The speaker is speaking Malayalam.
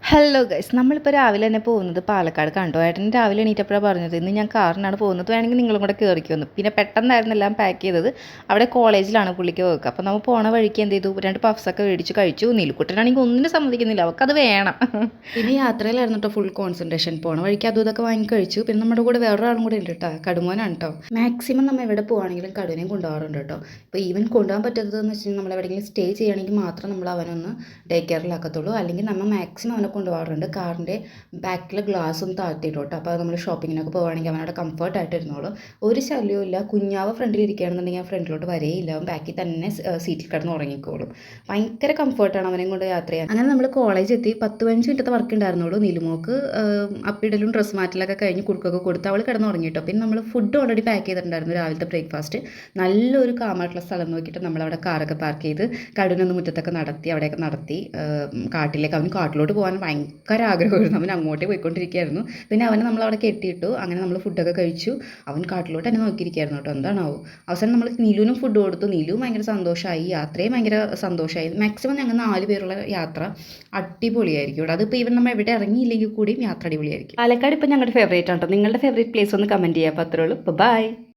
ഹലോ ഗൈസ്, നമ്മളിപ്പോൾ രാവിലെ തന്നെ പോകുന്നത് പാലക്കാട് കണ്ടു. ഏട്ടൻ രാവിലെ എണീറ്റപ്പോഴാണ് പറഞ്ഞത് ഇന്ന് ഞാൻ കാറിനാണ് പോകുന്നത്, വേണമെങ്കിൽ നിങ്ങളും കൂടെ കയറിക്കുമെന്ന്. പിന്നെ പെട്ടെന്നായിരുന്നു എല്ലാം പാക്ക് ചെയ്തത്. അവിടെ കോളേജിലാണ് പുള്ളിക്ക് വർക്ക്. അപ്പോൾ നമ്മൾ പോണ വഴിക്ക് എന്ത് ചെയ്തു, 2 പഫ്സൊക്കെ മേടിച്ച് കഴിച്ചു. നീലുക്കുട്ടനാണെങ്കിൽ ഒന്നിനും സമ്മതിക്കുന്നില്ല, അവൾക്കത് വേണം. പിന്നെ യാത്രയിലായിരുന്നു കേട്ടോ ഫുൾ കോൺസെൻട്രേഷൻ. പോണ വഴിക്ക് അതും ഇതൊക്കെ വാങ്ങി കഴിച്ചു. പിന്നെ നമ്മുടെ കൂടെ വേറൊരാളും കൂടെ ഉണ്ട് കേട്ടോ, കടുമോനാണ് കേട്ടോ. മാക്സിമം നമ്മൾ എവിടെ പോകുകയാണെങ്കിലും കടുവിനെയും കൊണ്ടുപോകാറുണ്ട് കേട്ടോ. ഇപ്പോൾ ഈവൻ കൊണ്ടുപോകാൻ പറ്റാത്തതെന്ന് വെച്ചിട്ടുണ്ടെങ്കിൽ നമ്മൾ എവിടെയെങ്കിലും സ്റ്റേ ചെയ്യുകയാണെങ്കിൽ മാത്രം നമ്മൾ അവനൊന്ന് ഡേ കെയറിലാക്കത്തുള്ളൂ. അല്ലെങ്കിൽ നമ്മൾ മാക്സിമം അവനെ കൊണ്ടുപോകാറുണ്ട്. കാറിൻ്റെ ബാക്കിലെ ഗ്ലാസ്സും താഴ്ത്തിയിട്ടു കേട്ടോ. അപ്പോൾ നമ്മൾ ഷോപ്പിങ്ങിനൊക്കെ പോകുകയാണെങ്കിൽ അവനവിടെ കംഫർട്ടായിട്ട് ഇരുന്നോളും. ഒരു ശല്യവും ഇല്ല. കുഞ്ഞാവ് ഫ്രണ്ടിൽ ഇരിക്കുകയാണെന്നുണ്ടെങ്കിൽ ആ ഫ്രണ്ടിലോട്ട് വരെയില്ല. അവൻ ബാക്കിൽ തന്നെ സീറ്റിൽ കിടന്ന് ഉറങ്ങിക്കോളും. ഭയങ്കര കംഫർട്ടാണ് അവനെയും കൊണ്ട് യാത്ര ചെയ്യാൻ. അങ്ങനെ നമ്മൾ കോളേജ് എത്തി. 10-15 മിനിറ്റത്തെ വർക്ക് ഉണ്ടായിരുന്നുള്ളൂ. നിലുമോക്ക് അപ്പിടലും ഡ്രസ്സ് മാറ്റലൊക്കെ കഴിഞ്ഞ് കുടുക്കൊക്കെ കൊടുത്ത് അവൾ കിടന്ന് ഉറങ്ങിയിട്ടോ. പിന്നെ നമ്മൾ ഫുഡ് ഓൾറെഡി പാക്ക് ചെയ്തിട്ടുണ്ടായിരുന്നു, രാവിലത്തെ ബ്രേക്ക്ഫാസ്റ്റ്. നല്ലൊരു കാമായിട്ടുള്ള സ്ഥലം നോക്കിയിട്ട് നമ്മളവിടെ കാറൊക്കെ പാർക്ക് ചെയ്ത് കടുവിനൊന്ന് മുറ്റത്തൊക്കെ നടത്തി, അവിടെയൊക്കെ നടത്തി കാട്ടിലേക്ക്. അവന് കാട്ടിലോട്ട് പോകാൻ ഭയങ്കര ആഗ്രഹമായിരുന്നു. അവൻ അങ്ങോട്ടേ പോയിക്കൊണ്ടിരിക്കുകയായിരുന്നു. പിന്നെ അവനെ നമ്മളവിടെ കെട്ടിയിട്ടു. അങ്ങനെ നമ്മൾ ഫുഡൊക്കെ കഴിച്ചു. അവൻ കാട്ടിലോട്ട് തന്നെ നോക്കിയിരിക്കുകയായിരുന്നു കേട്ടോ, എന്താണാവും. അവസാനം നമ്മൾ നീലുവിനും ഫുഡ് കൊടുത്തു. നീലു ഭയങ്കര സന്തോഷമായി, യാത്രയും ഭയങ്കര സന്തോഷമായി. മാക്സിമം ഞങ്ങൾ 4 പേരുള്ള യാത്ര അടിപൊളിയായിരിക്കും കേട്ടോ. അതിപ്പോൾ ഇവൻ നമ്മൾ എവിടെ ഇറങ്ങിയില്ലെങ്കിൽ കൂടിയും യാത്ര അടിപൊളിയായിരിക്കും. പാലക്കാട് ഇപ്പോൾ ഞങ്ങളുടെ ഫേവറേറ്റ് ആണ് കേട്ടോ. നിങ്ങളുടെ ഫേവറേറ്റ് പ്ലേസ് ഒന്ന് കമൻറ്റ് ചെയ്യാം. അപ്പോൾ അത്രേ ഉള്ളൂ. ബൈ.